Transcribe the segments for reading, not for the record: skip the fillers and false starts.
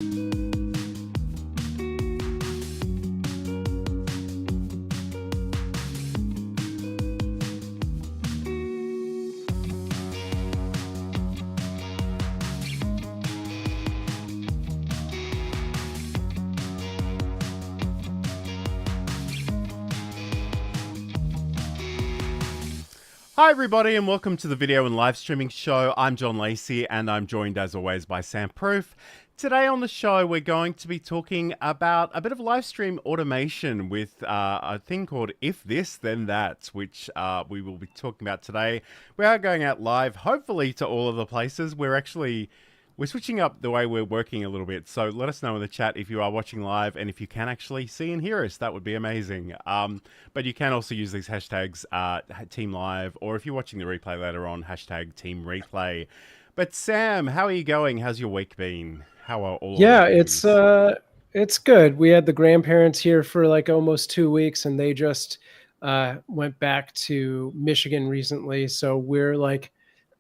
Hi everybody and welcome to the video and live streaming show. I'm John Lacey and I'm joined as always by Sam Proof. Today on the show we're going to be talking about a bit of live stream automation with a thing called If This Then That, which we will be talking about today. We are going out live hopefully to all of the places. We're switching up the way we're working a little bit, so let us know in the chat if you are watching live and if you can actually see and hear us. That would be amazing. But you can also use these hashtags Team Live, or if you're watching the replay later on, hashtag Team Replay. But Sam, how are you going? How's your week been? How are all of things? It's good. We had the grandparents here for like almost 2 weeks, and they just went back to Michigan recently. So we're like,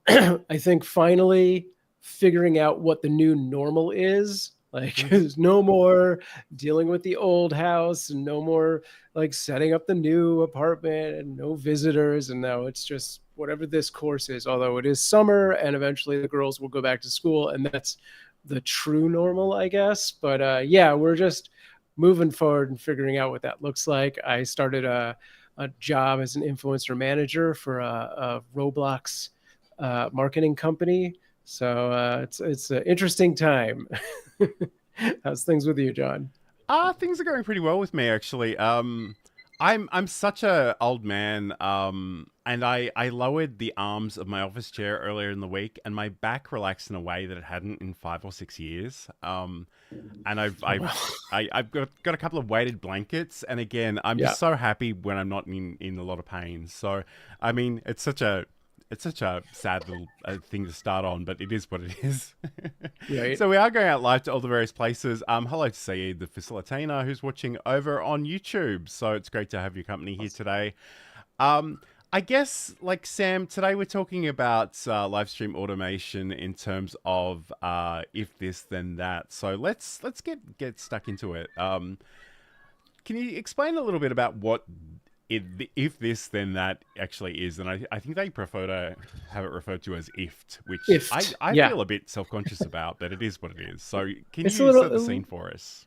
I think finally figuring out what the new normal is. Like, there's no more dealing with the old house and no more like setting up the new apartment and no visitors. And now it's just whatever this course is, although it is summer and eventually the girls will go back to school, and that's the true normal, I guess. But yeah, we're just moving forward and figuring out what that looks like. I started a job as an influencer manager for a Roblox marketing company. So it's an interesting time. How's things with you, John? Things are going pretty well with me actually. I'm such a old man, and I lowered the arms of my office chair earlier in the week, and my back relaxed in a way that it hadn't in 5 or 6 years. And I've got a couple of weighted blankets, and again, I'm just so happy when I'm not in a lot of pain. So, I mean, it's such a sad little thing to start on, but it is what it is. Right. So we are going out live to all the various places. Hello to Saeed, the facilitator, who's watching over on YouTube. So it's great to have your company here today. I guess, like Sam, today we're talking about live stream automation in terms of if this then that. So let's get stuck into it. Can you explain a little bit about what if this then that actually is? And I think they prefer to have it referred to as IFT, which I feel a bit self-conscious about, but it is what it is. So can you set the scene for us?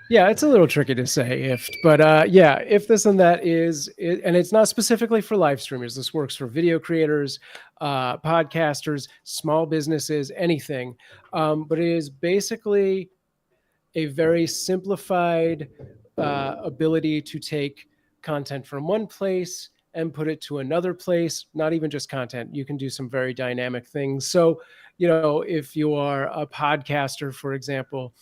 Yeah, it's a little tricky to say if, but yeah, if this and that is, and it's not specifically for live streamers. This works for video creators, podcasters, small businesses, anything. But it is basically a very simplified ability to take content from one place and put it to another place. Not even just content. You can do some very dynamic things. So, you know, if you are a podcaster, for example,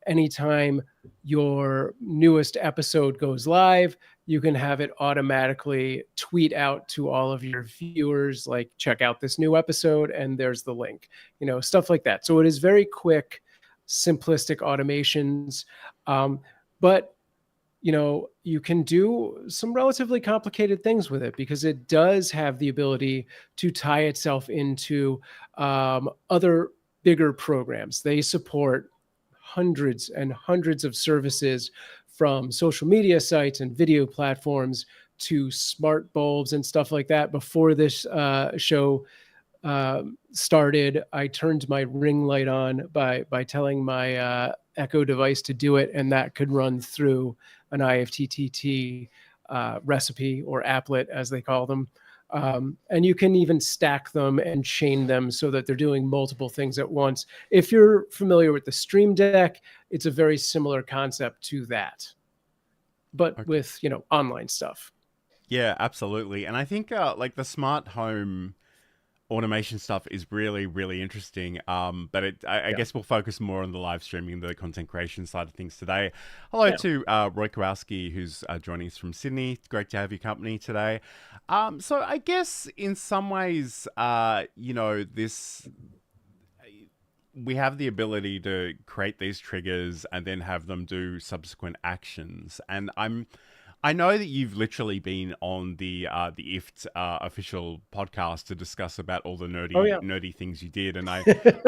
anytime your newest episode goes live, you can have it automatically tweet out to all of your viewers, like, check out this new episode, and there's the link, you know, stuff like that. So it is very quick, simplistic automations. But you know, you can do some relatively complicated things with it because it does have the ability to tie itself into other bigger programs. They support hundreds and hundreds of services, from social media sites and video platforms to smart bulbs and stuff like that. Before this show started, I turned my ring light on by telling my Echo device to do it, and that could run through an IFTTT recipe, or applet as they call them. And you can even stack them and chain them so that they're doing multiple things at once. If you're familiar with the Stream Deck, it's a very similar concept to that, but with, you know, online stuff. Yeah, absolutely. And I think like the smart home automation stuff is really, really interesting. But I guess we'll focus more on the live streaming, the content creation side of things today. Hello to Roy Kowalski, who's joining us from Sydney. Great to have your company today. So I guess in some ways, you know, we have the ability to create these triggers and then have them do subsequent actions. And I'm I know that you've literally been on the IFT official podcast to discuss about all the Oh yeah. nerdy things you did, and I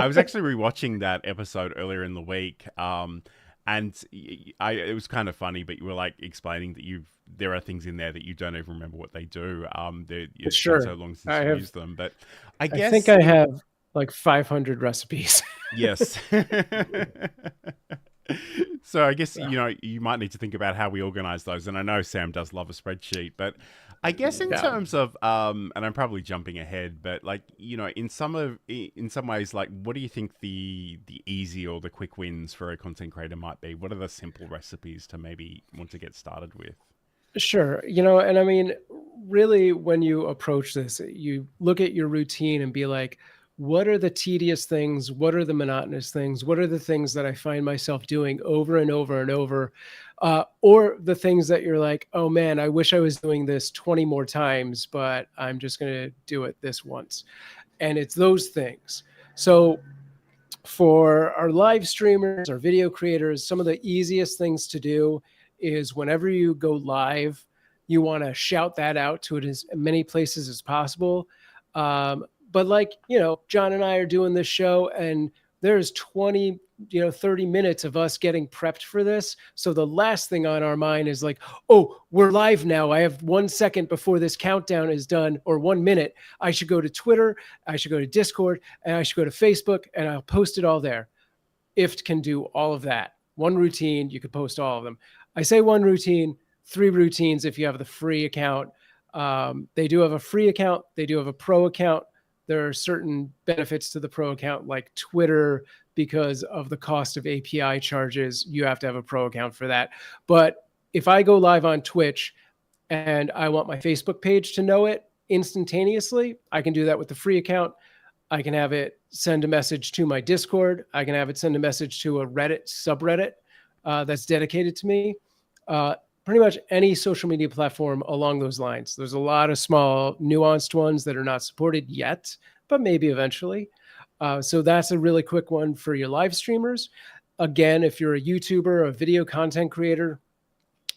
was actually rewatching that episode earlier in the week, and it was kind of funny, but you were like explaining that there are things in there that you don't even remember what they do. It's been so Sure. long since I you've have, used them, but I I think guess I have like 500 recipes. yes. So I guess, So, you might need to think about how we organize those. And I know Sam does love a spreadsheet, but I guess in yeah. terms of, and I'm probably jumping ahead, but like, in some ways, like, what do you think the easy or the quick wins for a content creator might be? What are the simple recipes to maybe want to get started with? Sure. And I mean, really, when you approach this, you look at your routine and be like, what are the tedious things? What are the monotonous things? What are the things that I find myself doing over and over and over? Or the things that you're like, oh man, I wish I was doing this 20 more times, but I'm just going to do it this once. And it's those things. So for our live streamers, our video creators, some of the easiest things to do is whenever you go live, you want to shout that out to it as many places as possible. But like, John and I are doing this show and there's 20, 30 minutes of us getting prepped for this. So the last thing on our mind is like, oh, we're live now. I have 1 second before this countdown is done, or 1 minute. I should go to Twitter. I should go to Discord, and I should go to Facebook, and I'll post it all there. IFT can do all of that. One routine, you could post all of them. I say one routine, 3 routines if you have the free account. They do have a free account. They do have a pro account. There are certain benefits to the pro account, like Twitter, because of the cost of API charges. You have to have a pro account for that. But if I go live on Twitch and I want my Facebook page to know it instantaneously, I can do that with the free account. I can have it send a message to my Discord. I can have it send a message to a Reddit subreddit that's dedicated to me. Pretty much any social media platform along those lines. There's a lot of small nuanced ones that are not supported yet, but maybe eventually. So that's a really quick one for your live streamers. Again, if you're a YouTuber, a video content creator,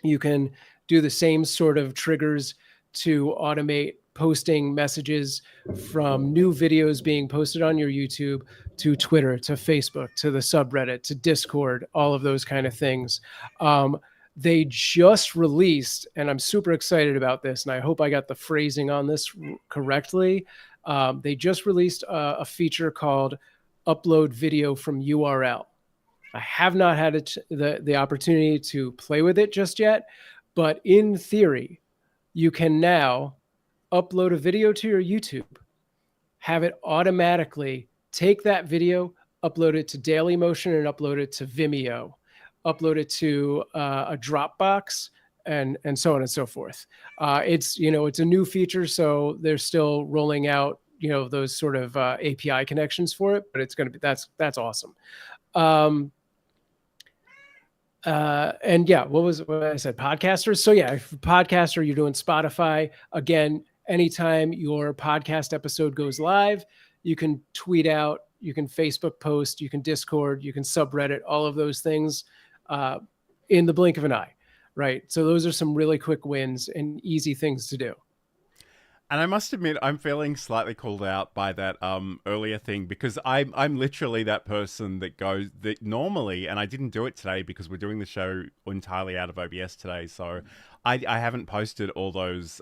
you can do the same sort of triggers to automate posting messages from new videos being posted on your YouTube to Twitter, to Facebook, to the subreddit, to Discord, all of those kind of things. They just released, and I'm super excited about this, and I hope I got the phrasing on this correctly. They just released a feature called Upload Video from URL. I have not had the opportunity to play with it just yet, but in theory, you can now upload a video to your YouTube, have it automatically take that video, upload it to Dailymotion, and upload it to Vimeo, upload it to a Dropbox, and so on and so forth. It's a new feature, so they're still rolling out those sort of API connections for it, but it's going to be that's awesome. And yeah, what I said, podcasters. So yeah, if podcaster, you're doing Spotify, again, anytime your podcast episode goes live, you can tweet out, you can Facebook post, you can Discord, you can subreddit, all of those things in the blink of an eye, right? So those are some really quick wins and easy things to do. And I must admit, I'm feeling slightly called out by that earlier thing, because I'm literally that person that normally, and I didn't do it today because we're doing the show entirely out of OBS today, so I haven't posted all those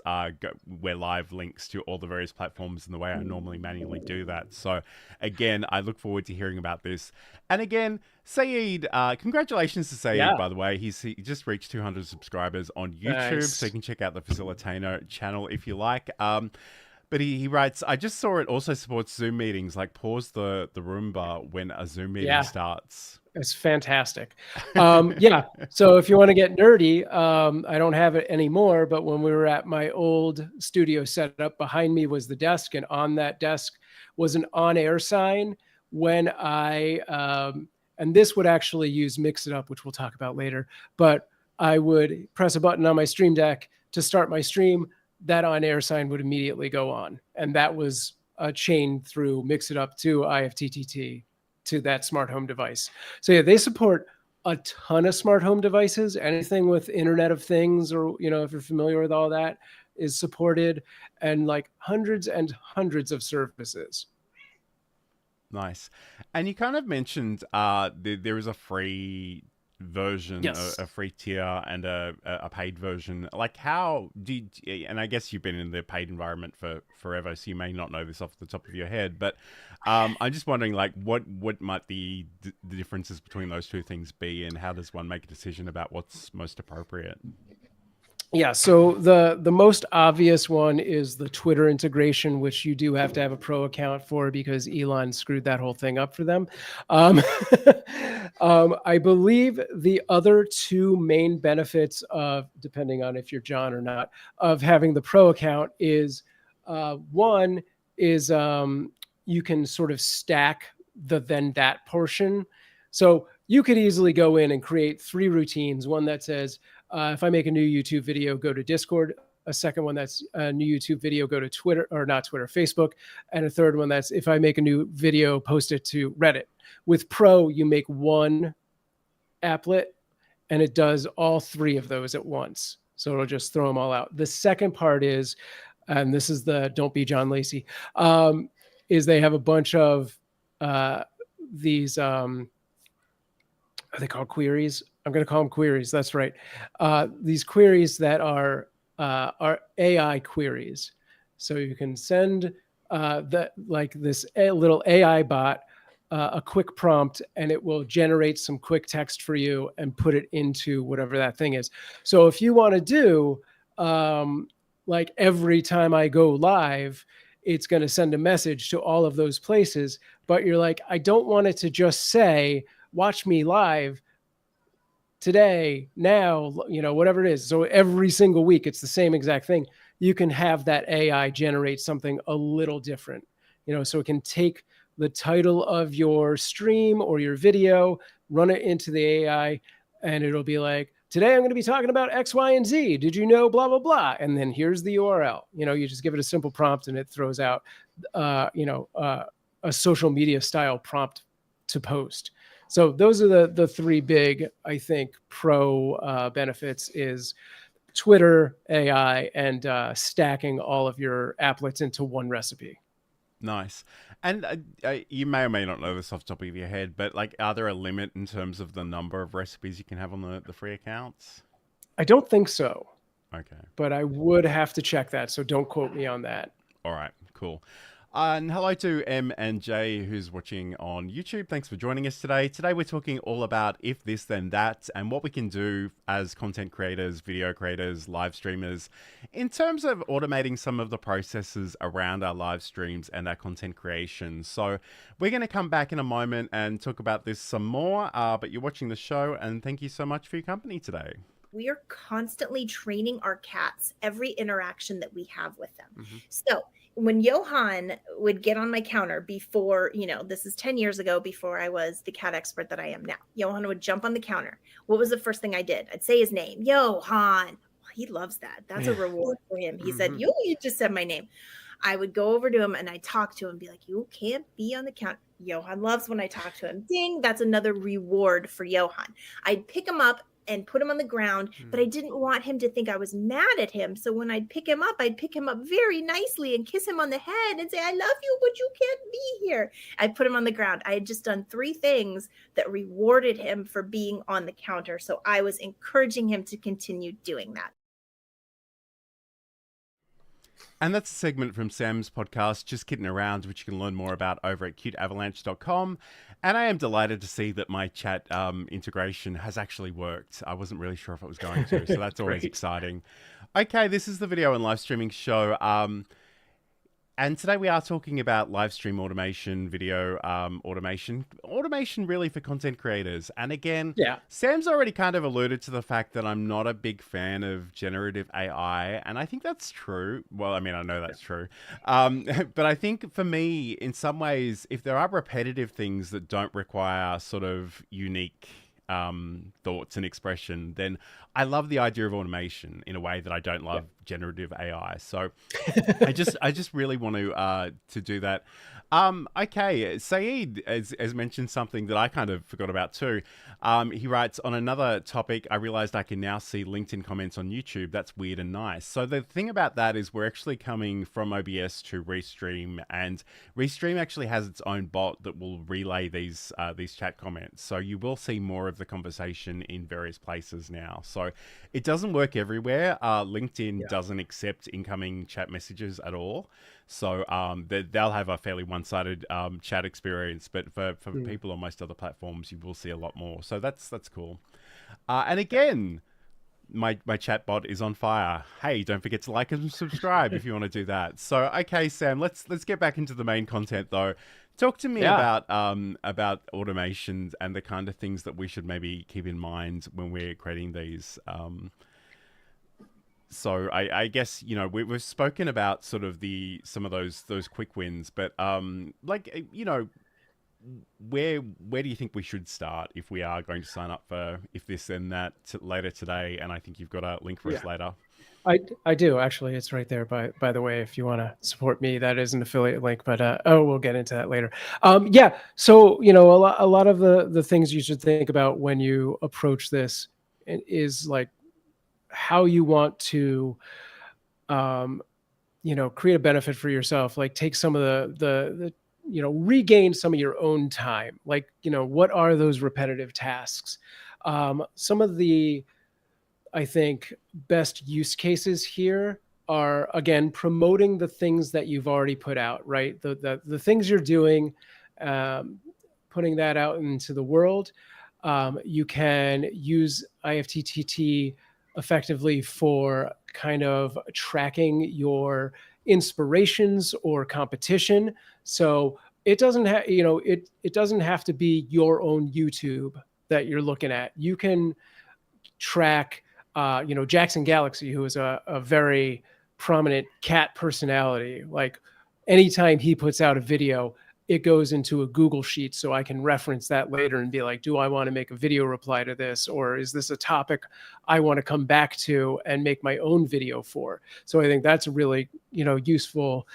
we're live links to all the various platforms in the way I normally manually do that. So again, I look forward to hearing about this. And again, Saeed, congratulations to Saeed, by the way. He just reached 200 subscribers on YouTube, Nice. so you can check out the Facilitator channel if you like. But he writes, I just saw it also supports Zoom meetings, like pause the Roomba when a Zoom meeting starts. It's fantastic. Yeah. So if you want to get nerdy, I don't have it anymore, but when we were at my old studio setup, behind me was the desk, and on that desk was an on-air sign when and this would actually use Mix It Up, which we'll talk about later, but I would press a button on my Stream Deck to start my stream. That on-air sign would immediately go on. And that was a chain through Mix It Up to IFTTT to that smart home device. So yeah, they support a ton of smart home devices. Anything with Internet of Things, or if you're familiar with all that, is supported, and like hundreds and hundreds of services. Nice. And you kind of mentioned there is a free version, Yes. a free tier, and a paid version. Like, how did? And I guess you've been in the paid environment for forever, so you may not know this off the top of your head. But I'm just wondering, like, what might the differences between those two things be, and how does one make a decision about what's most appropriate? Yeah, so the most obvious one is the Twitter integration, which you do have to have a pro account for because Elon screwed that whole thing up for them. Um, I believe the other two main benefits of, depending on if you're John or not, of having the pro account is one is you can sort of stack the then that portion. So you could easily go in and create 3 routines. One that says, if I make a new YouTube video, go to Discord. A second one that's a new YouTube video, go to Twitter, or not Twitter, Facebook. And a third one that's, if I make a new video, post it to Reddit. With Pro, you make one applet and it does all 3 of those at once. So it'll just throw them all out. The second part is, and this is the don't be John Lacey, is they have a bunch of these, are they called queries? I'm going to call them queries. That's right. These queries that are AI queries. So you can send this little AI bot a quick prompt, and it will generate some quick text for you and put it into whatever that thing is. So if you want to do like every time I go live, it's going to send a message to all of those places, but you're like, I don't want it to just say, watch me live today, now, whatever it is. So every single week, it's the same exact thing. You can have that AI generate something a little different, so it can take the title of your stream or your video, run it into the AI, and it'll be like, today I'm going to be talking about X, Y, and Z. Did you know blah, blah, blah? And then here's the URL. You just give it a simple prompt and it throws out, a social media style prompt to post. So those are the 3 big, I think, pro benefits is Twitter, AI, and stacking all of your applets into one recipe. Nice. And you may or may not know this off the top of your head, but like, are there a limit in terms of the number of recipes you can have on the free accounts? I don't think so. Okay. But I would have to check that, so don't quote me on that. All right, cool. And hello to M and J who's watching on YouTube. Thanks for joining us today. Today we're talking all about if this then that and what we can do as content creators, video creators, live streamers in terms of automating some of the processes around our live streams and our content creation. So we're going to come back in a moment and talk about this some more, but you're watching the show and thank you so much for your company today. We are constantly training our cats every interaction that we have with them. So when Johan would get on my counter before, this is 10 years ago, before I was the cat expert that I am now, Johan would jump on the counter. What was the first thing I did? I'd say his name, Johan. He loves that. That's a reward for him. He said, you just said my name. I would go over to him and I talk to him and be like, you can't be on the counter. Johan loves when I talk to him. Ding, that's another reward for Johan. I'd pick him up and put him on the ground, but I didn't want him to think I was mad at him. So when I'd pick him up very nicely and kiss him on the head and say, I love you, but you can't be here. I'd put him on the ground. I had just done 3 things that rewarded him for being on the counter. So I was encouraging him to continue doing that. And that's a segment from Sam's podcast, Just Kidding Around, which you can learn more about over at cuteavalanche.com. And I am delighted to see that my chat integration has actually worked. I wasn't really sure if it was going to, so that's always exciting. Okay, this is the video and live streaming show. And today we are talking about live stream automation, video automation really for content creators. And again, Sam's already kind of alluded to the fact that I'm not a big fan of generative AI. And I think that's true. Well, I mean, I know that's true. But I think for me, in some ways, if there are repetitive things that don't require sort of unique thoughts and expression, then I love the idea of automation in a way that I don't love generative AI. So I just really want to do that. Okay, Saeed has mentioned something that I kind of forgot about too. He writes, on another topic, I realized I can now see LinkedIn comments on YouTube. That's weird and nice. So the thing about that is we're actually coming from OBS to Restream, and Restream actually has its own bot that will relay these chat comments. So you will see more of the conversation in various places now. So it doesn't work everywhere. LinkedIn doesn't accept incoming chat messages at all. So they'll have a fairly one-sided chat experience, but for people on most other platforms, you will see a lot more. So that's cool. And again, my chat bot is on fire. Hey, don't forget to like and subscribe if you want to do that. So okay, Sam, let's get back into the main content though. Talk to me about automations and the kind of things that we should maybe keep in mind when we're creating these. So I guess, you know, we've spoken about sort of some of those quick wins, but like, you know, where do you think we should start if we are going to sign up for If This Then That later today? And I think you've got a link for us later. I do actually. It's right there. By the way, if you want to support me, that is an affiliate link. But we'll get into that later. So you know, a lot of the things you should think about when you approach this is like how you want to, you know, create a benefit for yourself. Like take some of the you know, regain some of your own time. Like, you know, what are those repetitive tasks? Some of the, I think, best use cases here are, again, promoting the things that you've already put out, right? The things you're doing, putting that out into the world. You can use IFTTT effectively for kind of tracking your inspirations or competition. So it doesn't have, you know, it doesn't have to be your own YouTube that you're looking at. You can track, you know, Jackson Galaxy, who is a very prominent cat personality. Like anytime he puts out a video, it goes into a Google Sheet so I can reference that later and be like, do I want to make a video reply to this? Or is this a topic I want to come back to and make my own video for? So I think that's a really, you know, useful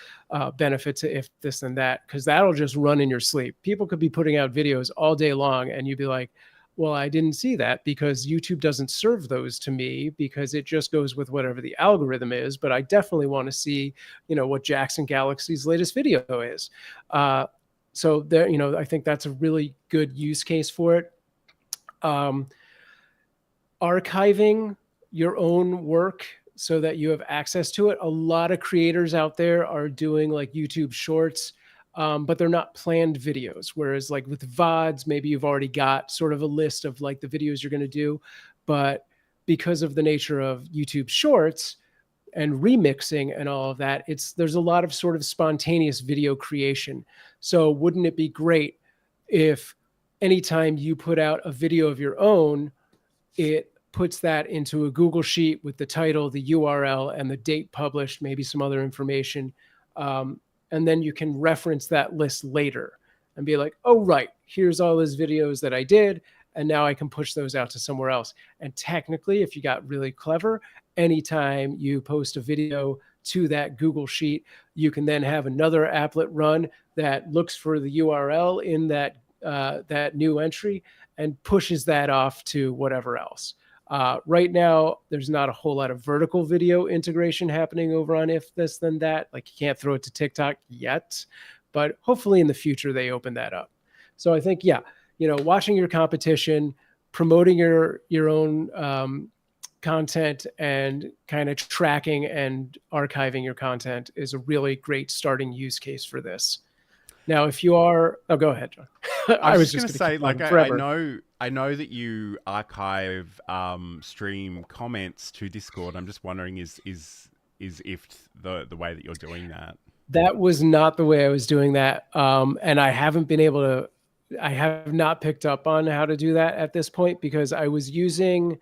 benefit to If This Then That, because that'll just run in your sleep. People could be putting out videos all day long and you'd be like, well, I didn't see that because YouTube doesn't serve those to me because it just goes with whatever the algorithm is. But I definitely want to see, you know, what Jackson Galaxy's latest video is. So there, you know, I think that's a really good use case for it. Archiving your own work so that you have access to it. A lot of creators out there are doing like YouTube Shorts, but they're not planned videos. Whereas like with VODs, maybe you've already got sort of a list of like the videos you're going to do. But because of the nature of YouTube Shorts and remixing and all of that, there's a lot of sort of spontaneous video creation. So wouldn't it be great if anytime you put out a video of your own, it puts that into a Google Sheet with the title, the URL, and the date published, maybe some other information. And then you can reference that list later and be like, oh, right, here's all those videos that I did. And now I can push those out to somewhere else. And technically, if you got really clever, anytime you post a video to that Google Sheet, you can then have another applet run that looks for the URL in that new entry and pushes that off to whatever else. Right now, there's not a whole lot of vertical video integration happening over on If This Then That. Like you can't throw it to TikTok yet, but hopefully in the future they open that up. So I think, yeah, you know, watching your competition, promoting your own content, and kind of tracking and archiving your content is a really great starting use case for this. Now, if you are, oh, go ahead, John. I was just going to say, like, I know that you archive stream comments to Discord. I'm just wondering, is If the way that you're doing that? That was not the way I was doing that, and I haven't been able to. I have not picked up on how to do that at this point because I was using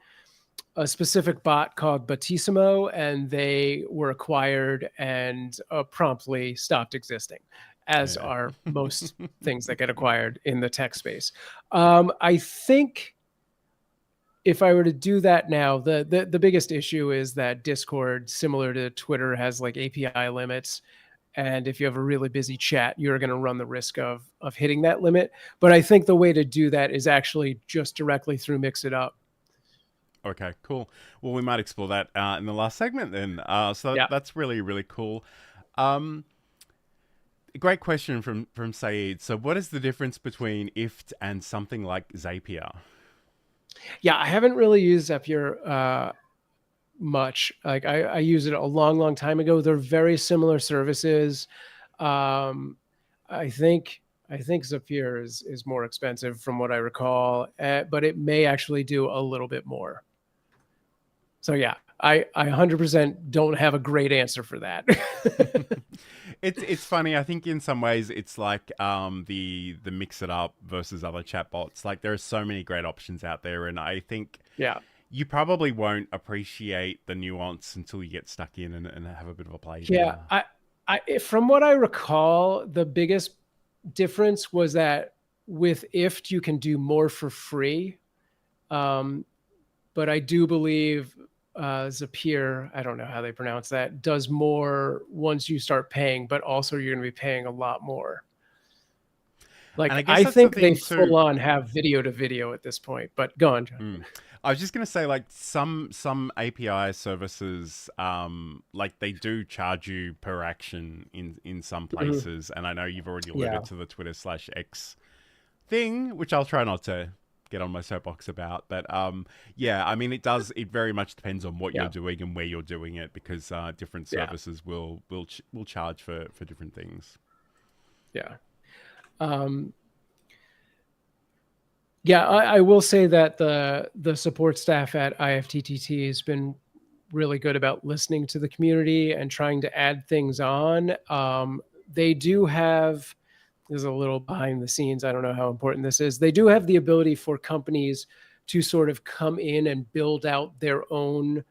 a specific bot called Batissimo, and they were acquired and promptly stopped existing, as are most things that get acquired in the tech space. I think if I were to do that now, the biggest issue is that Discord, similar to Twitter, has like API limits. And if you have a really busy chat, you're going to run the risk of hitting that limit. But I think the way to do that is actually just directly through Mix It Up. Okay, cool. Well, we might explore that in the last segment then. So Yeah. that's really, really cool. Great question from Saeed. So what is the difference between IFT and something like Zapier? Yeah, I haven't really used Zapier much. Like I used it a long time ago. They're very similar services. I think Zapier is more expensive from what I recall, but it may actually do a little bit more. So yeah, I 100% don't have a great answer for that. It's funny. I think in some ways it's like the Mix It Up versus other chatbots. Like there are so many great options out there, and I think you probably won't appreciate the nuance until you get stuck in and have a bit of a play. Yeah, I from what I recall, the biggest difference was that with IFT you can do more for free, but I do believe Zapier, I don't know how they pronounce that, does more once you start paying, but also you're going to be paying a lot more. Like I think they full on have video to video at this point, but go on, John. I was just going to say, like some API services, like they do charge you per action in some places, and I know you've already alluded to the Twitter/X thing, which I'll try not to get on my soapbox about, but yeah, I mean it very much depends on what you're doing and where you're doing it, because different services will charge for different things. I will say that the support staff at IFTTT has been really good about listening to the community and trying to add things on. They do have, there's a little behind the scenes, I don't know how important this is. They do have the ability for companies to sort of come in and build out their own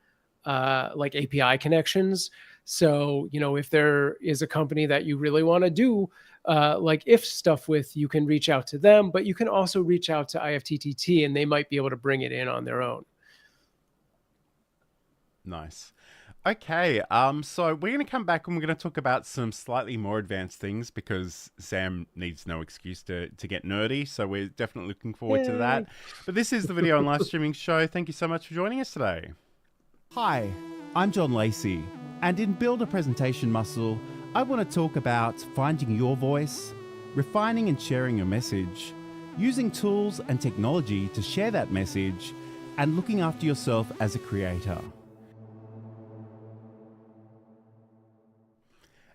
like API connections. So, if there is a company that you really want to do like if stuff with, you can reach out to them, but you can also reach out to IFTTT and they might be able to bring it in on their own. Nice. Okay, so we're going to come back and we're going to talk about some slightly more advanced things, because Sam needs no excuse to get nerdy, so we're definitely looking forward to that. But this is the video and live streaming show. Thank you so much for joining us today. Hi, I'm John Lacey, and in Build a Presentation Muscle, I want to talk about finding your voice, refining and sharing your message, using tools and technology to share that message, and looking after yourself as a creator.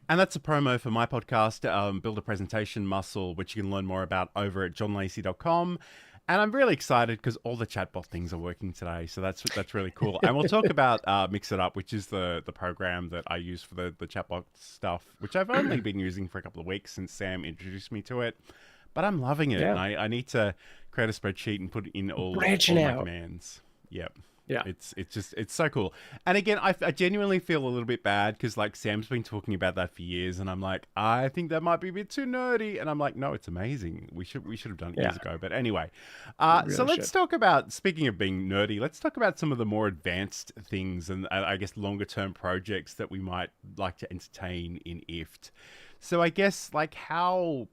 And that's a promo for my podcast, Build a Presentation Muscle, which you can learn more about over at johnlacey.com. And I'm really excited because all the chatbot things are working today, so that's really cool. And we'll talk about Mix It Up, which is the program that I use for the chatbot stuff, which I've only been using for a couple of weeks since Sam introduced me to it. But I'm loving it. And I need to create a spreadsheet and put in all my commands. Yep. Yeah, it's so cool. And again, I genuinely feel a little bit bad because like Sam's been talking about that for years, and I'm like, I think that might be a bit too nerdy, and I'm like, no, it's amazing. We should have done it years ago. But anyway, so let's talk about, speaking of being nerdy, let's talk about some of the more advanced things and I guess longer term projects that we might like to entertain in IFT. So I guess like how.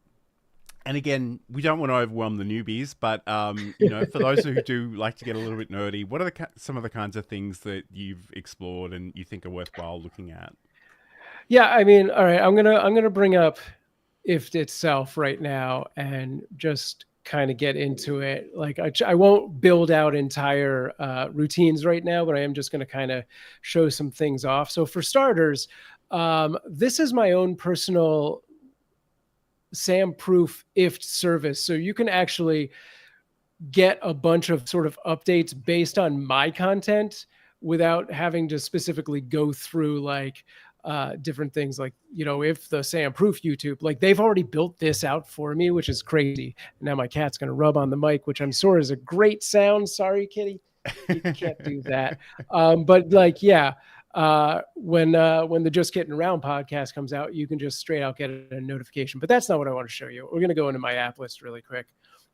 And again, we don't want to overwhelm the newbies, but for those who do like to get a little bit nerdy, what are some of the kinds of things that you've explored and you think are worthwhile looking at? Yeah, I mean, all right, I'm gonna bring up IFT itself right now and just kind of get into it. Like I won't build out entire routines right now, but I am just going to kind of show some things off. So for starters, this is my own personal SAM-proof IFT service. So you can actually get a bunch of sort of updates based on my content without having to specifically go through like different things like, if the SAM-proof YouTube, like they've already built this out for me, which is crazy. Now my cat's going to rub on the mic, which I'm sure is a great sound. Sorry, kitty. You can't do that. But like, yeah. When the Just Getting Around podcast comes out, you can just straight out get a notification. But that's not what I want to show you. We're going to go into my app list really quick.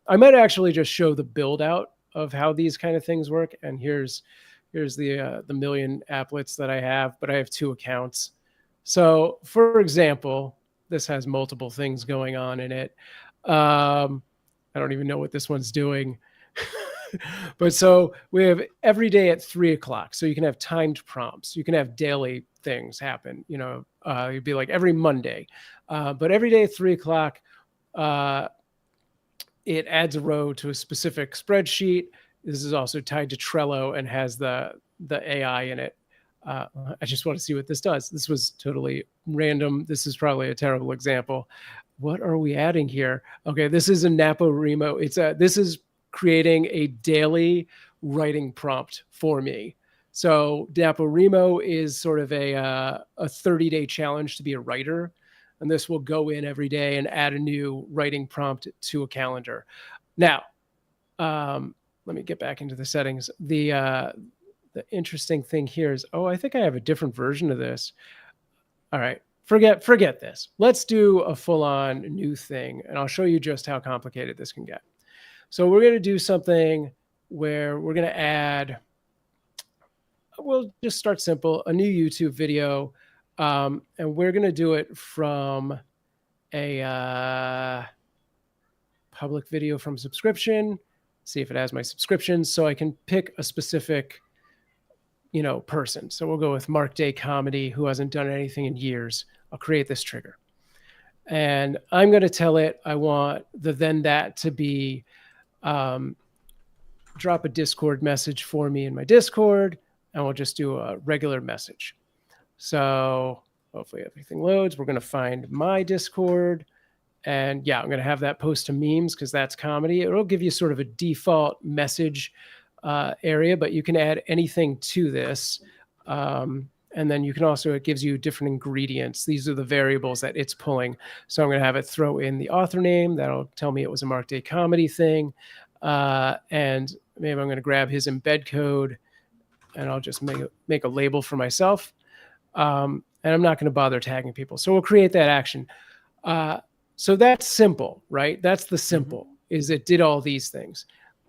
I might actually just show the build out of how these kind of things work. And here's the million applets that I have, but I have 2 accounts. So for example, this has multiple things going on in it. I don't even know what this one's doing. But so we have every day at 3:00. So you can have timed prompts. You can have daily things happen. You'd be like every Monday, but every day at 3:00, it adds a row to a specific spreadsheet. This is also tied to Trello and has the AI in it. I just want to see what this does. This was totally random. This is probably a terrible example. What are we adding here? Okay, this is a NaPoWriMo. This is creating a daily writing prompt for me. So NaPoWriMo is sort of a 30-day challenge to be a writer. And this will go in every day and add a new writing prompt to a calendar. Now, let me get back into the settings. The interesting thing here is, I think I have a different version of this. All right, forget this. Let's do a full-on new thing, and I'll show you just how complicated this can get. So we're going to do something where we're going to add, we'll just start simple, a new YouTube video, and we're going to do it from a public video from subscription, see if it has my subscriptions, so I can pick a specific person. So we'll go with Mark Day Comedy, who hasn't done anything in years. I'll create this trigger. And I'm going to tell it I want the then that to be drop a Discord message for me in my Discord, and we'll just do a regular message. So hopefully everything loads. We're going to find my Discord. And yeah, I'm going to have that post to memes because that's comedy. It'll give you sort of a default message area, but you can add anything to this. And then you can also, it gives you different ingredients. These are the variables that it's pulling. So I'm going to have it throw in the author name. That'll tell me it was a Mark Day Comedy thing. And maybe I'm going to grab his embed code and I'll just make a label for myself. And I'm not going to bother tagging people. So we'll create that action. So that's simple, right? That's the simple, is it did all these things.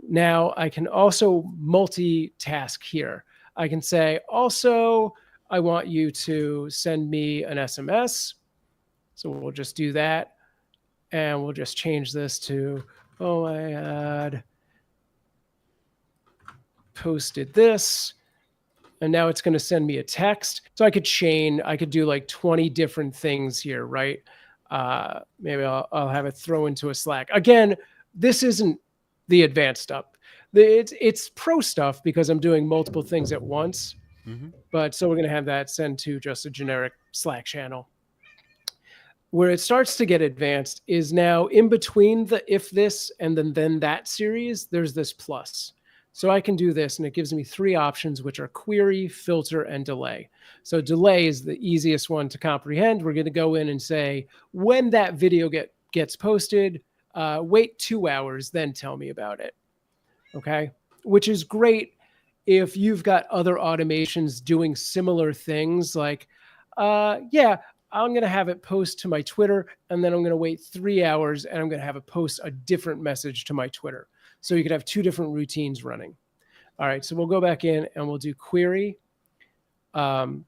Now I can also multitask here. I can say, also, I want you to send me an SMS. So we'll just do that. And we'll just change this to, I had posted this. And now it's going to send me a text. So I could do like 20 different things here, right? Maybe I'll have it throw into a Slack. Again, this isn't the advanced stuff. It's pro stuff because I'm doing multiple things at once. But so we're going to have that send to just a generic Slack channel. Where it starts to get advanced is now in between the if this and then that series, there's this plus. So I can do this and it gives me 3 options, which are query, filter, and delay. So delay is the easiest one to comprehend. We're going to go in and say, when that video gets posted, wait 2 hours, then tell me about it. Okay, which is great if you've got other automations doing similar things like, yeah, I'm going to have it post to my Twitter, and then I'm going to wait 3 hours, and I'm going to have it post a different message to my Twitter. So you could have 2 different routines running. All right, so we'll go back in, and we'll do query. And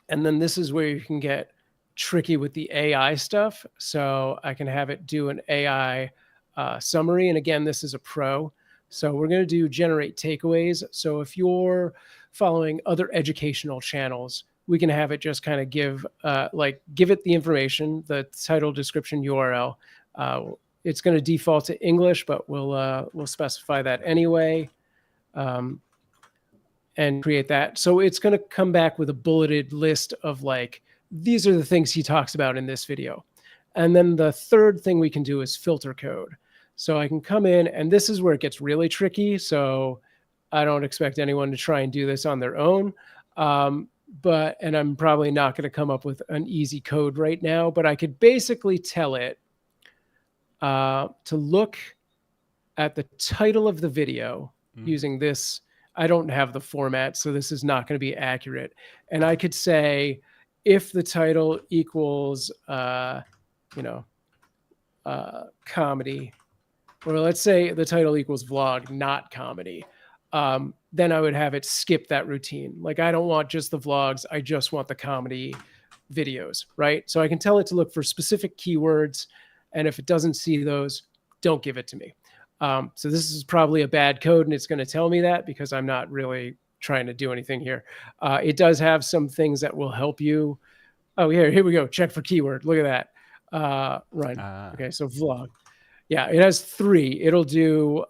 then this is where you can get tricky with the AI stuff. So I can have it do an AI summary. And again, this is a pro. So we're going to do generate takeaways. So if you're following other educational channels, we can have it just kind of give it the information, the title, description, URL. It's going to default to English, but we'll specify that anyway, and create that. So it's going to come back with a bulleted list of like, these are the things he talks about in this video. And then the third thing we can do is filter code. So I can come in, and this is where it gets really tricky. So I don't expect anyone to try and do this on their own. And I'm probably not going to come up with an easy code right now, but I could basically tell it to look at the title of the video using this. I don't have the format, so this is not going to be accurate. And I could say, if the title equals, comedy, or let's say the title equals vlog, not comedy, then I would have it skip that routine. Like, I don't want just the vlogs. I just want the comedy videos, right? So I can tell it to look for specific keywords. And if it doesn't see those, don't give it to me. So this is probably a bad code, and it's going to tell me that because I'm not really trying to do anything here. It does have some things that will help you. Oh, here we go. Check for keyword. Look at that. Run. Okay, so vlog. Yeah, it has 3. It'll do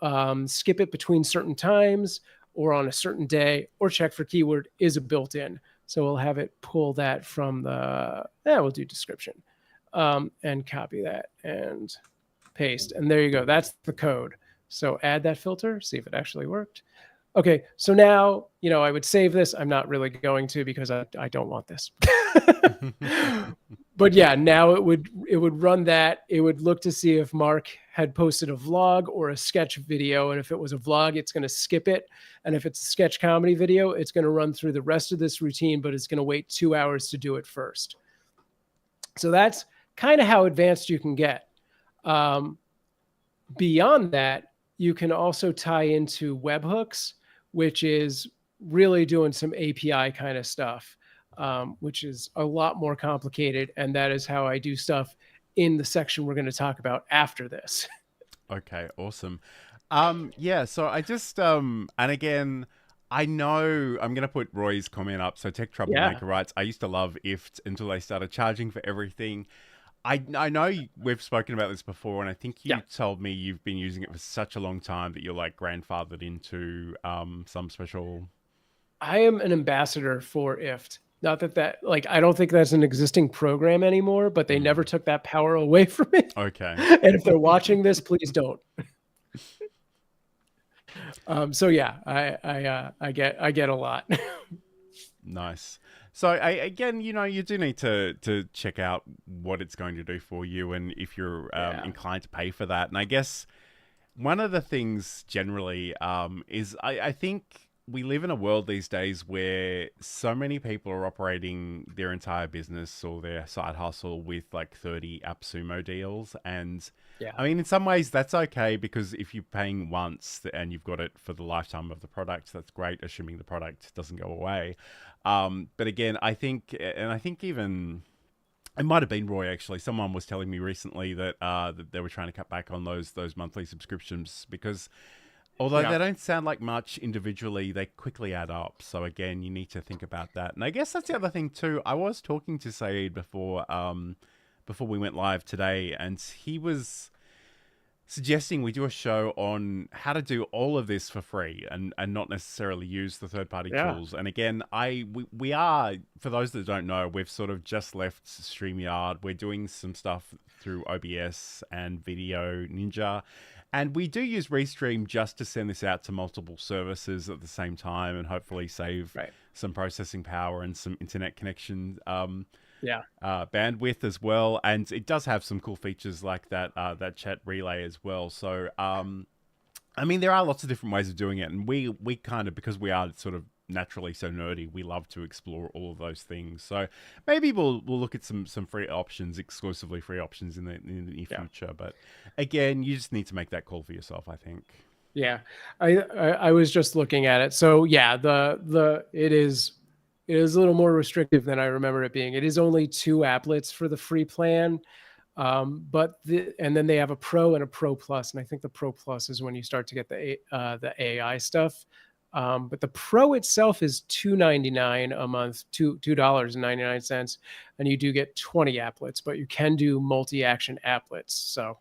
skip it between certain times or on a certain day, or check for keyword is a built-in. So we'll have it pull that from we'll do description and copy that and paste. And there you go. That's the code. So add that filter, see if it actually worked. Okay, so now, I would save this. I'm not really going to because I don't want this. But yeah, now it would run that. It would look to see if Mark had posted a vlog or a sketch video. And if it was a vlog, it's going to skip it. And if it's a sketch comedy video, it's going to run through the rest of this routine, but it's going to wait 2 hours to do it first. So that's kind of how advanced you can get. Beyond that, you can also tie into webhooks, which is really doing some API kind of stuff, which is a lot more complicated. And that is how I do stuff in the section we're going to talk about after this. Okay, awesome. Yeah, so I just, and again, I know I'm going to put Roy's comment up. So Tech Troublemaker writes, I used to love IFT until they started charging for everything. I know we've spoken about this before, and I think you told me you've been using it for such a long time that you're like grandfathered into some special... I am an ambassador for IFT. Not that like, I don't think that's an existing program anymore, but they never took that power away from it. Okay. And if they're watching this, please don't. So yeah, I get a lot. Nice. So again, you do need to check out what it's going to do for you, and if you're inclined to pay for that. And I guess one of the things generally is I think we live in a world these days where so many people are operating their entire business or their side hustle with like 30 AppSumo deals. And I mean, in some ways that's okay, because if you're paying once and you've got it for the lifetime of the product, that's great, assuming the product doesn't go away. But again, I think even it might have been Roy, actually. Someone was telling me recently that that they were trying to cut back on those monthly subscriptions because although they don't sound like much individually, they quickly add up. So again, you need to think about that. And I guess that's the other thing too. I was talking to Saeed before we went live today, and he was suggesting we do a show on how to do all of this for free and not necessarily use the third-party tools. And again, we are, for those that don't know, we've sort of just left StreamYard. We're doing some stuff through OBS and Video Ninja. And we do use Restream just to send this out to multiple services at the same time and hopefully save some processing power and some internet connection bandwidth as well. And it does have some cool features like that chat relay as well. So, I mean, there are lots of different ways of doing it. And we kind of, because we are sort of naturally so nerdy, we love to explore all of those things. So maybe we'll look at some free options, exclusively free options in the near future. But again, you just need to make that call for yourself, I think. Yeah, I was just looking at it. So yeah, it is a little more restrictive than I remember it being. It is only 2 applets for the free plan. And then they have a Pro and a Pro Plus, and I think the Pro Plus is when you start to get the AI stuff. But the Pro itself is $2.99 a month, $2.99, and you do get 20 applets, but you can do multi-action applets, so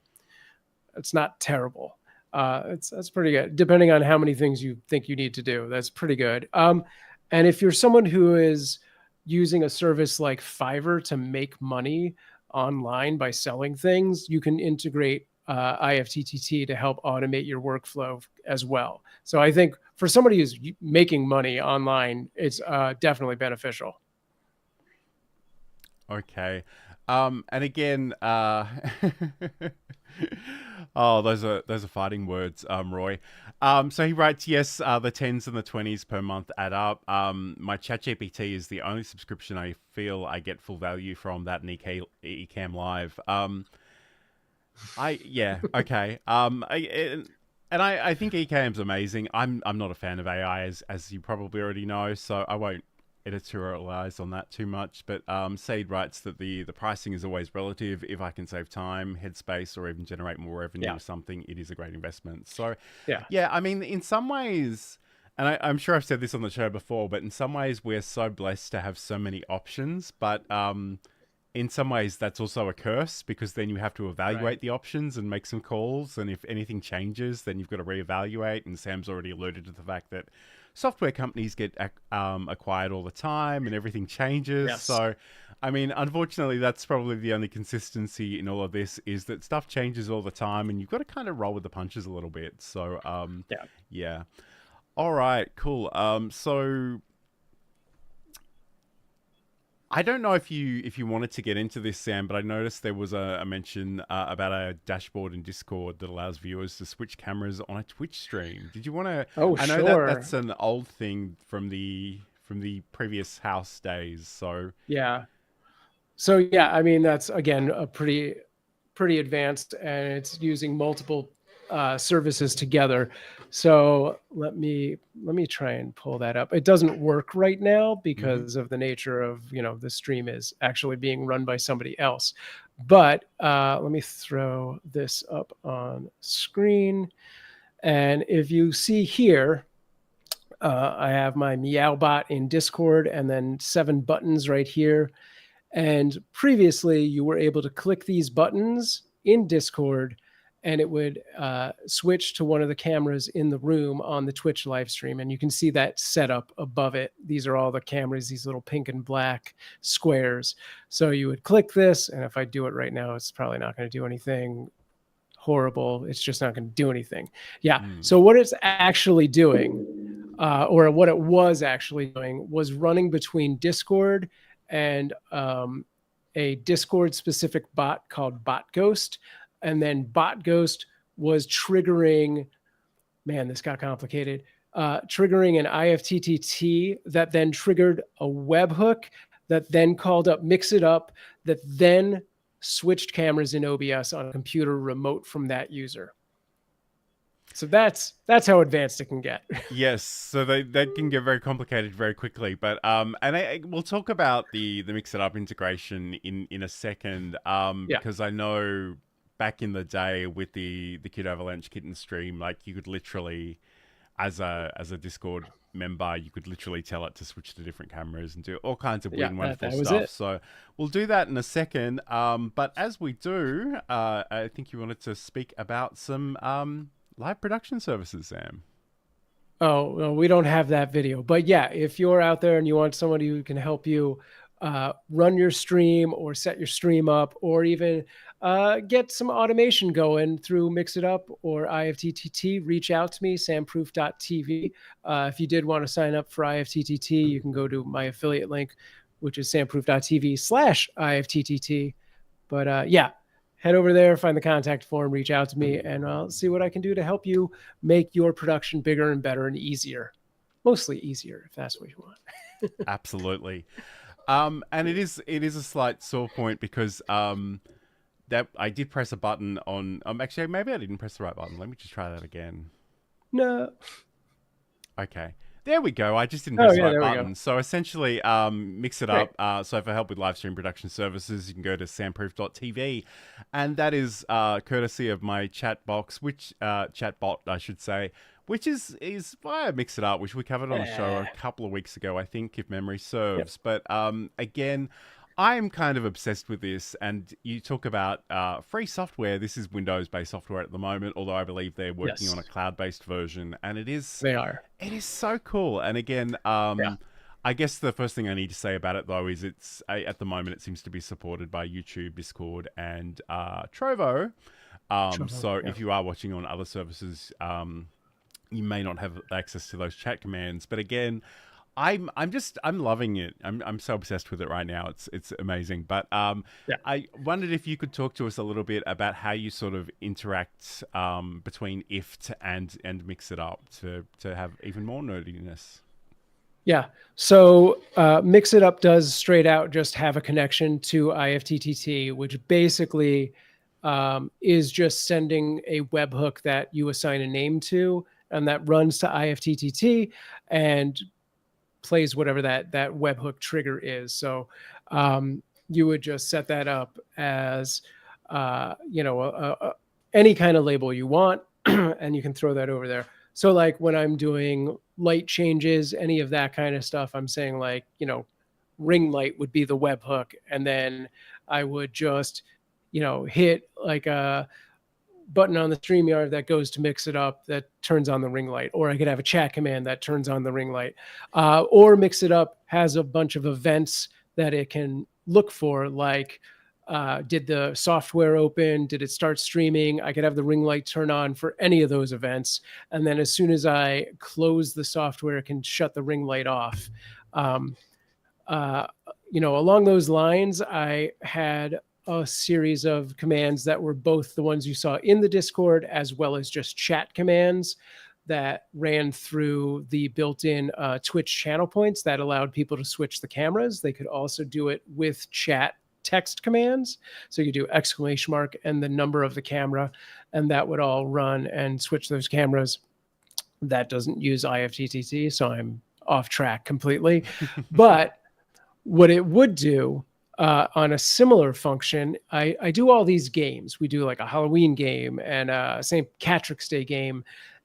it's not terrible. That's pretty good, depending on how many things you think you need to do. That's pretty good. And if you're someone who is using a service like Fiverr to make money online by selling things, you can integrate IFTTT to help automate your workflow as well. So I think for somebody who's making money online, it's definitely beneficial. Okay. And again, oh, those are fighting words, Roy. So he writes, yes, the 10s and the 20s per month add up. My ChatGPT is the only subscription I feel I get full value from, that and Ecamm Live. Yeah, okay. I think EKM's amazing. I'm not a fan of AI, as you probably already know, so I won't editorialize on that too much. But Said writes that the pricing is always relative. If I can save time, headspace, or even generate more revenue or something, it is a great investment. So yeah, I mean, in some ways, and I'm sure I've said this on the show before, but in some ways we're so blessed to have so many options, but in some ways that's also a curse, because then you have to evaluate the options and make some calls, and if anything changes then you've got to reevaluate. And Sam's already alluded to the fact that software companies get acquired all the time and everything changes. So I mean, unfortunately, that's probably the only consistency in all of this, is that stuff changes all the time and you've got to kind of roll with the punches a little bit. So yeah. All right, cool. So I don't know if you wanted to get into this, Sam, but I noticed there was a mention about a dashboard in Discord that allows viewers to switch cameras on a Twitch stream. Did you want to? Oh, I know that's an old thing from the previous house days. So yeah. I mean, that's again a pretty advanced, and it's using multiple services together. So let me try and pull that up. It doesn't work right now because of the nature of, the stream is actually being run by somebody else. But let me throw this up on screen. And if you see here, I have my Meowbot in Discord and then 7 buttons right here. And previously you were able to click these buttons in Discord and it would switch to one of the cameras in the room on the Twitch live stream. And you can see that setup above it. These are all the cameras, these little pink and black squares. So you would click this, and if I do it right now, it's probably not going to do anything horrible. It's just not going to do anything. Yeah. So what it's actually doing, or what it was actually doing, was running between Discord and a Discord specific bot called Bot Ghost. And then Bot Ghost was triggering, man, this got complicated, triggering an IFTTT that then triggered a webhook that then called up Mix It Up, that then switched cameras in OBS on a computer remote from that user. So that's how advanced it can get. Yes, so that can get very complicated very quickly. But we'll talk about the Mix It Up integration in a second. Because I know back in the day with the Kid Avalanche Kitten stream, like you could literally, as a Discord member, you could literally tell it to switch to different cameras and do all kinds of weird and wonderful stuff. So we'll do that in a second. But as we do, I think you wanted to speak about some live production services, Sam. Oh, well, we don't have that video. But yeah, if you're out there and you want somebody who can help you run your stream or set your stream up, or even get some automation going through Mix It Up or IFTTT, reach out to me, samproof.tv. If you did want to sign up for IFTTT, you can go to my affiliate link, which is samproof.tv/IFTTT. But head over there, find the contact form, reach out to me, and I'll see what I can do to help you make your production bigger and better and easier. Mostly easier, if that's what you want. Absolutely. And it is a slight sore point because that I did press a button on. Actually, maybe I didn't press the right button. Let me just try that again. No. Okay. There we go. I just didn't press the right button. So essentially, Mix It Up. So for help with live stream production services, you can go to samproof.tv, and that is courtesy of my chat box, chatbot, I should say, which is via Mix It Up, which we covered on the show a couple of weeks ago, I think, if memory serves. But again, I'm kind of obsessed with this, and you talk about free software. This is Windows-based software at the moment, although I believe they're working on a cloud-based version, and it is so cool. And again, I guess the first thing I need to say about it, though, is at the moment it seems to be supported by YouTube, Discord, and Trovo. If you are watching on other services, you may not have access to those chat commands. But again, I'm loving it. I'm so obsessed with it right now. It's amazing. But I wondered if you could talk to us a little bit about how you sort of interact between IFT and Mix It Up to have even more nerdiness. Yeah. So Mix It Up does straight out just have a connection to IFTTT, which basically is just sending a webhook that you assign a name to, and that runs to IFTTT and plays whatever that webhook trigger is. So you would just set that up as any kind of label you want, and you can throw that over there. So like when I'm doing light changes, any of that kind of stuff, I'm saying like, ring light would be the webhook, and then I would just hit like a button on the StreamYard that goes to mix it up that turns on the ring light, or I could have a chat command that turns on the ring light, or Mix It Up has a bunch of events that it can look for, like did the software open, did it start streaming? I could have the ring light turn on for any of those events, and then as soon as I close the software, it can shut the ring light off. Along those lines, I had a series of commands that were both the ones you saw in the Discord as well as just chat commands that ran through the built-in Twitch channel points that allowed people to switch the cameras. They could also do it with chat text commands. So you do exclamation mark and the number of the camera, and that would all run and switch those cameras. That doesn't use IFTTT, so I'm off track completely. But what it would do on a similar function, I do all these games. We do like a Halloween game and a St. Patrick's Day game,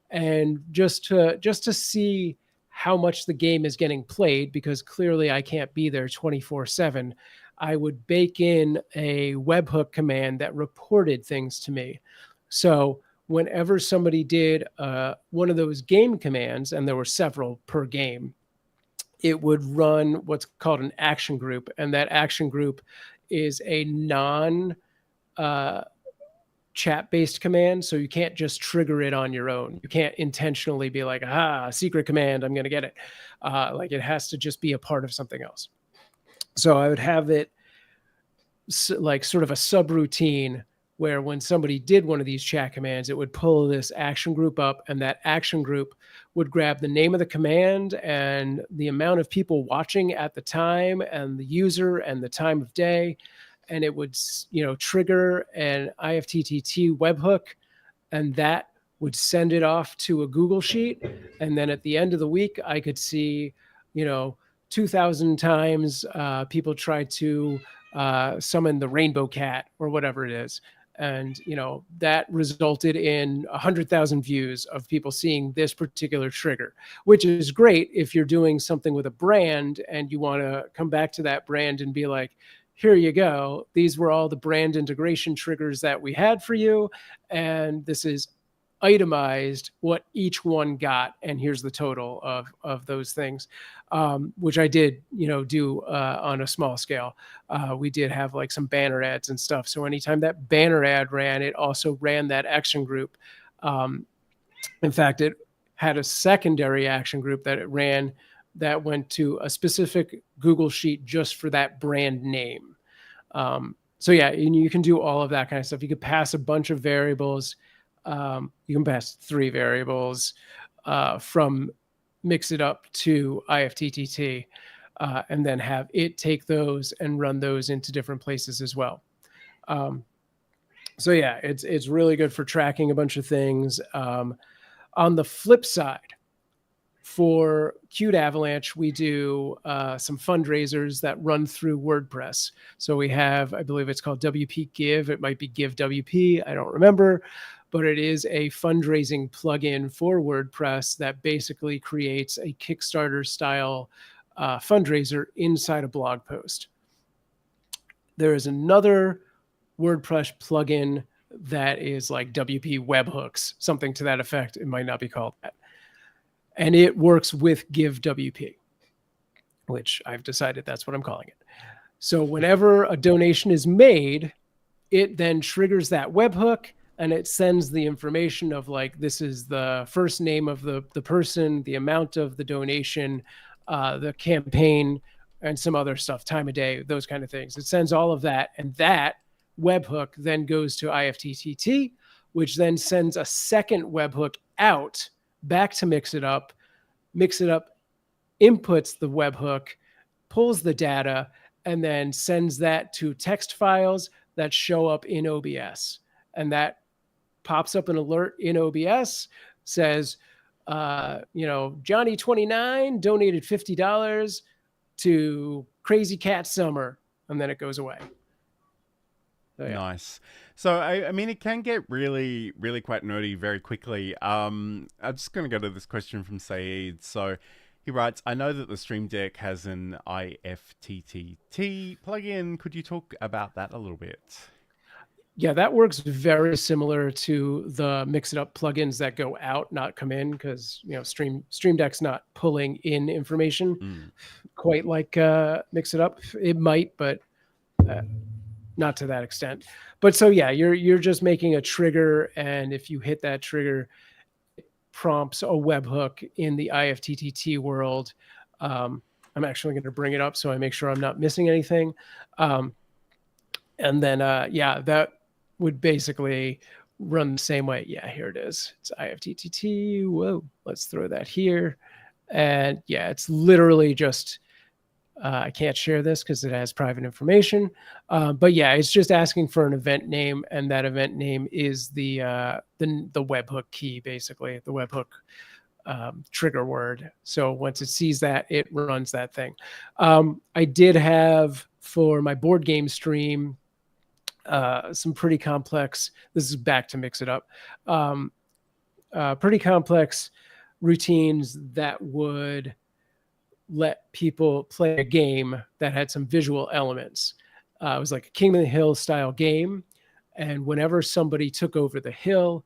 and just to see how much the game is getting played, because clearly I can't be there 24/7. I would bake in a webhook command that reported things to me. So whenever somebody did one of those game commands, and there were several per game, it would run what's called an action group. And that action group is a chat-based command. So you can't just trigger it on your own. You can't intentionally be like, secret command, I'm going to get it. Like it has to just be a part of something else. So I would have it like sort of a subroutine where when somebody did one of these chat commands, it would pull this action group up, and that action group would grab the name of the command and the amount of people watching at the time and the user and the time of day. And it would, trigger an IFTTT webhook, and that would send it off to a Google Sheet. And then at the end of the week, I could see, 2,000 times people try to summon the rainbow cat or whatever it is. And, that resulted in 100,000 views of people seeing this particular trigger, which is great if you're doing something with a brand and you want to come back to that brand and be like, here you go. These were all the brand integration triggers that we had for you. And this is itemized what each one got, and here's the total of those things, which I did do on a small scale. We did have like some banner ads and stuff, so anytime that banner ad ran, it also ran that action group. In fact, it had a secondary action group that it ran that went to a specific Google Sheet just for that brand name. So yeah, and you can do all of that kind of stuff. You could pass a bunch of variables. You can pass 3 variables from Mix It Up to IFTTT, and then have it take those and run those into different places as well. So yeah, it's really good for tracking a bunch of things. On the flip side, for Qt Avalanche, we do some fundraisers that run through WordPress. So we have, I believe it's called WP Give. It might be Give WP. I don't remember. But it is a fundraising plugin for WordPress that basically creates a Kickstarter style fundraiser inside a blog post. There is another WordPress plugin that is like WP Webhooks, something to that effect. It might not be called that. And it works with Give WP, which I've decided that's what I'm calling it. So whenever a donation is made, it then triggers that webhook, and it sends the information of like, this is the first name of the person, the amount of the donation, the campaign, and some other stuff, time of day, those kind of things. It sends all of that, and that webhook then goes to IFTTT, which then sends a second webhook out back to Mix It Up. Mix It Up inputs the webhook, pulls the data, and then sends that to text files that show up in OBS. and that pops up an alert in OBS, says, Johnny 29 donated $50 to Crazy Cat Summer, and then it goes away. So, yeah. Nice. So, I mean, it can get really, really quite nerdy very quickly. I'm just going to go to this question from Saeed. So, he writes, I know that the Stream Deck has an IFTTT plugin. Could you talk about that a little bit? Yeah, that works very similar to the Mix It Up plugins that go out, not come in, because Stream Deck's not pulling in information quite like Mix It Up. It might, but not to that extent. But so yeah, you're just making a trigger, and if you hit that trigger, it prompts a webhook in the IFTTT world. I'm actually going to bring it up so I make sure I'm not missing anything. And then that would basically run the same way. Yeah, here it is. It's IFTTT. Whoa, let's throw that here. And yeah, it's literally just, I can't share this because it has private information. But yeah, it's just asking for an event name, and that event name is the webhook key, basically, the webhook trigger word. So once it sees that, it runs that thing. I did have, for my board game stream, some pretty complex, this is back to Mix It Up, pretty complex routines that would let people play a game that had some visual elements. It was like a King of the Hill style game. And whenever somebody took over the hill,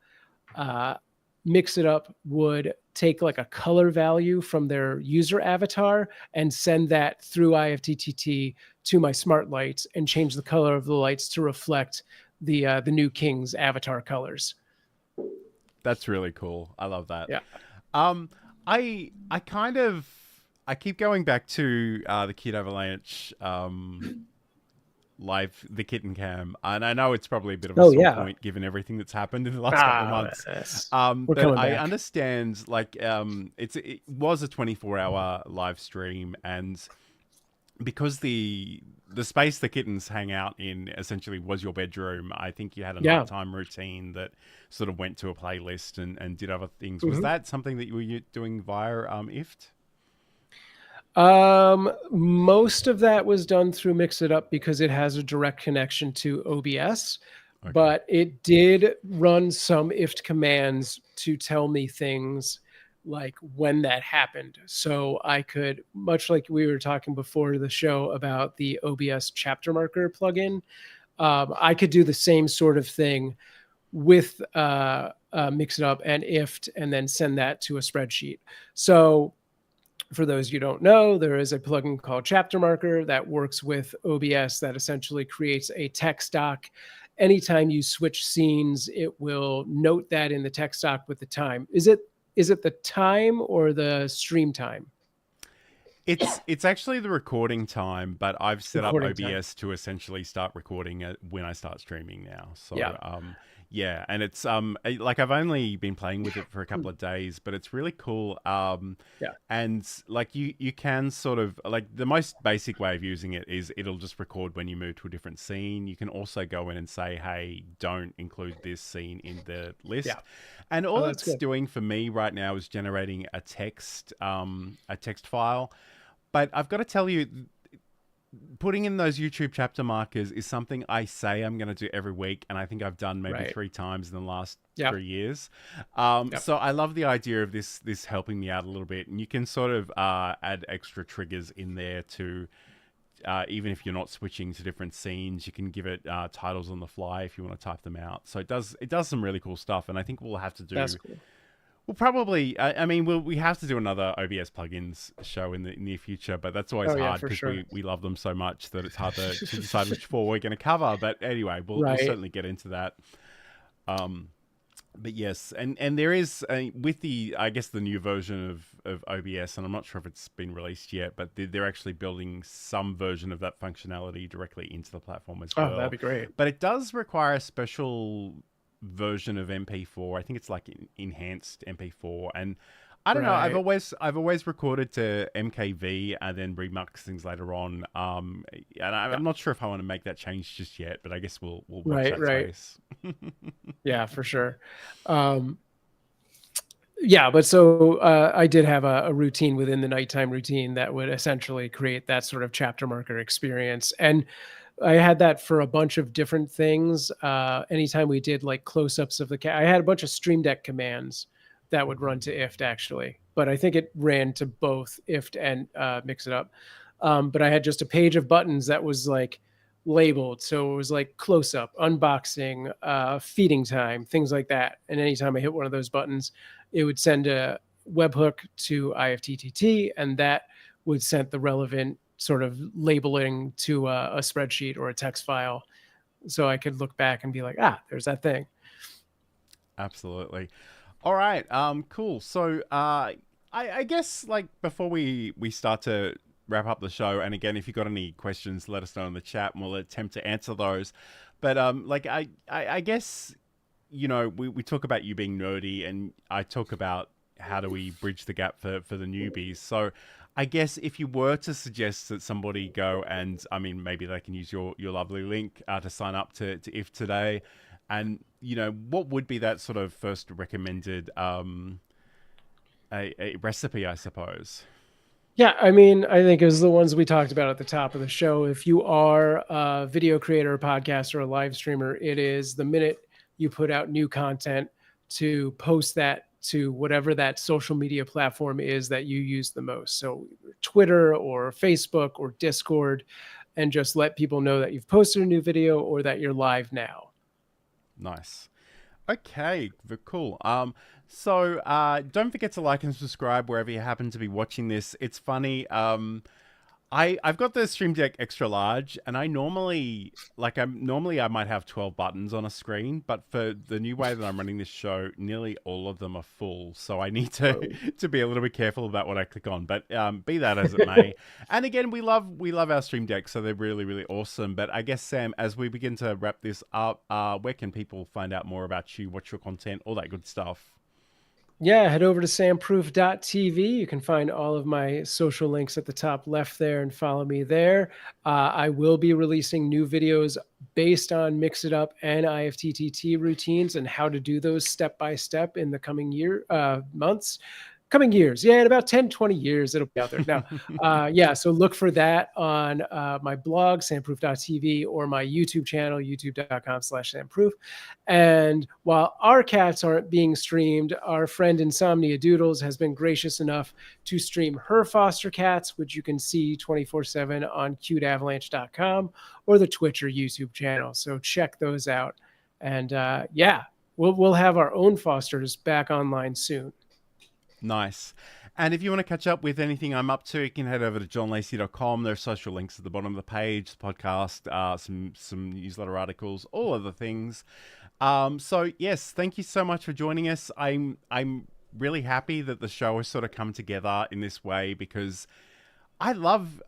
Mix It Up would take like a color value from their user avatar and send that through IFTTT to my smart lights and change the color of the lights to reflect the new king's avatar colors. That's really cool. I love that. Yeah. I keep going back to the Kid Avalanche the kitten cam, and I know it's probably a bit of a sore point given everything that's happened in the last couple of months. Yes. But I understand, it was a 24-hour live stream, and because the space the kittens hang out in essentially was your bedroom, I think you had a nighttime routine that sort of went to a playlist and did other things. Was that something that you were doing via IFT? Most of that was done through Mix It Up because it has a direct connection to OBS, but it did run some IFT commands to tell me things like when that happened. So I could, much like we were talking before the show about the OBS chapter marker plugin, I could do the same sort of thing with Mix It Up and IFT, and then send that to a spreadsheet. So for those you don't know, there is a plugin called Chapter Marker that works with OBS that essentially creates a text doc. Anytime you switch scenes, it will note that in the text doc with the time. Is it the time or the stream time? It's actually the recording time, but I've set up OBS to essentially start recording it when I start streaming now. So yeah, and it's like I've only been playing with it for a couple of days, but it's really cool. And like you can sort of, like, the most basic way of using it is it'll just record when you move to a different scene. You can also go in and say, hey, don't include this scene in the list. And all it's doing for me right now is generating a text file. But I've got to tell you, putting in those YouTube chapter markers is something I say I'm going to do every week, and I think I've done maybe 3 times in the last 3 years. So I love the idea of this helping me out a little bit, and you can sort of add extra triggers in there to, even if you're not switching to different scenes, you can give it titles on the fly if you want to type them out. So it does some really cool stuff, and I think we'll have to do. That's cool. We'll probably, we have to do another OBS plugins show in the near future, but that's always hard because we love them so much that it's hard to decide which 4 we're going to cover. But anyway, we'll certainly get into that. But yes, and there is, with the new version of OBS, and I'm not sure if it's been released yet, but they're actually building some version of that functionality directly into the platform as well. Oh, that'd be great. But it does require a special version of MP4. I think it's like enhanced MP4, and I don't know. Right. I've always recorded to MKV and then remix things later on. And Yeah. I'm not sure if I want to make that change just yet, but I guess we'll watch Right. that Right. space. Yeah, for sure. Um, yeah, but so I did have a routine within the nighttime routine that would essentially create that sort of chapter marker experience. And I had that for a bunch of different things. Anytime we did like close-ups of the cat, I had a bunch of Stream Deck commands that would run to IFT actually, but I think it ran to both IFT and Mix It Up. But I had just a page of buttons that was like labeled, so it was like close-up, unboxing, feeding time, things like that. And anytime I hit one of those buttons, it would send a webhook to IFTTT, and that would send the relevant sort of labeling to a spreadsheet or a text file, so I could look back and be like, ah, there's that thing. Absolutely. All right. Cool. So, I guess like before we start to wrap up the show, and again, if you got any questions, let us know in the chat, and we'll attempt to answer those. But like I guess we talk about you being nerdy, and I talk about how do we bridge the gap for the newbies. So, I guess if you were to suggest that somebody go and, I mean, maybe they can use your lovely link to sign up to IF today. And, what would be that sort of first recommended a recipe, I suppose? Yeah, I mean, I think it was the ones we talked about at the top of the show. If you are a video creator, a podcaster, a live streamer, it is the minute you put out new content to post that to whatever that social media platform is that you use the most. So Twitter or Facebook or Discord, and just let people know that you've posted a new video or that you're live now. Nice. Okay, cool. So don't forget to like and subscribe wherever you happen to be watching this. It's funny. I've got the Stream Deck extra large, and I normally I might have 12 buttons on a screen, but for the new way that I'm running this show, nearly all of them are full. So I need to be a little bit careful about what I click on. But be that as it may, and again, we love our Stream Decks, so they're really, really awesome. But I guess, Sam, as we begin to wrap this up, where can people find out more about you, watch your content, all that good stuff? Yeah, head over to samproof.tv. You can find all of my social links at the top left there and follow me there. I will be releasing new videos based on Mix It Up and IFTTT routines and how to do those step by step in the coming coming years. Yeah, in about 10, 20 years, it'll be out there. Now, yeah, so look for that on my blog, samproof.tv, or my YouTube channel, youtube.com/samproof. And while our cats aren't being streamed, our friend Insomnia Doodles has been gracious enough to stream her foster cats, which you can see 24/7 on cuteavalanche.com or the Twitch or YouTube channel. So check those out. And yeah, we'll have our own fosters back online soon. Nice. And if you want to catch up with anything I'm up to, you can head over to johnlacey.com. There are social links at the bottom of the page, the podcast, some newsletter articles, all of the things. So yes, thank you so much for joining us. I'm really happy that the show has sort of come together in this way, because I love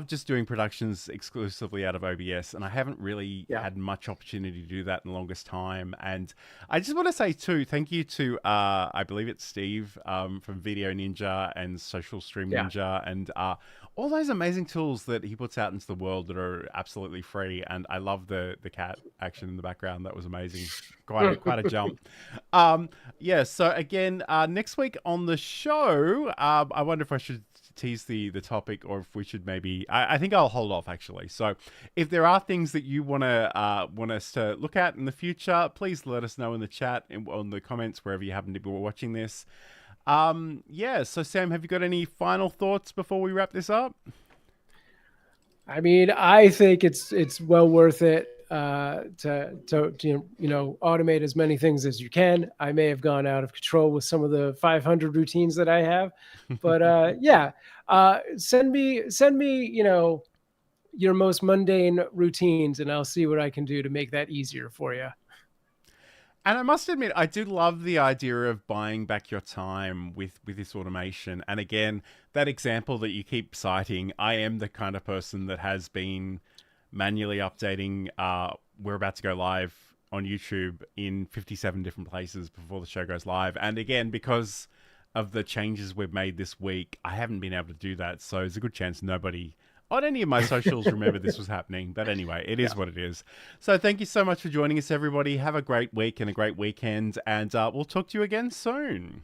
just doing productions exclusively out of OBS, and I haven't really had much opportunity to do that in the longest time. And I just want to say too, thank you to I believe it's Steve from Video Ninja and Social Stream Ninja, and all those amazing tools that he puts out into the world that are absolutely free. And I love the cat action in the background. That was amazing. Quite a jump. Yeah. So again, next week on the show, I wonder if I should tease the topic, or if we should maybe I think I'll hold off actually. So if there are things that you want us to look at in the future, please let us know in the chat and on the comments wherever you happen to be watching this. Yeah, so Sam, have you got any final thoughts before we wrap this up? I mean, I think it's well worth it to automate as many things as you can. I may have gone out of control with some of the 500 routines that I have, but yeah, send me your most mundane routines, and I'll see what I can do to make that easier for you. And I must admit, I do love the idea of buying back your time with this automation. And again, that example that you keep citing, I am the kind of person that has been manually updating. We're about to go live on YouTube in 57 different places before the show goes live. And again, because of the changes we've made this week, I haven't been able to do that. So there's a good chance nobody on any of my socials remember this was happening. But anyway, it is what it is. So thank you so much for joining us, everybody. Have a great week and a great weekend. And we'll talk to you again soon.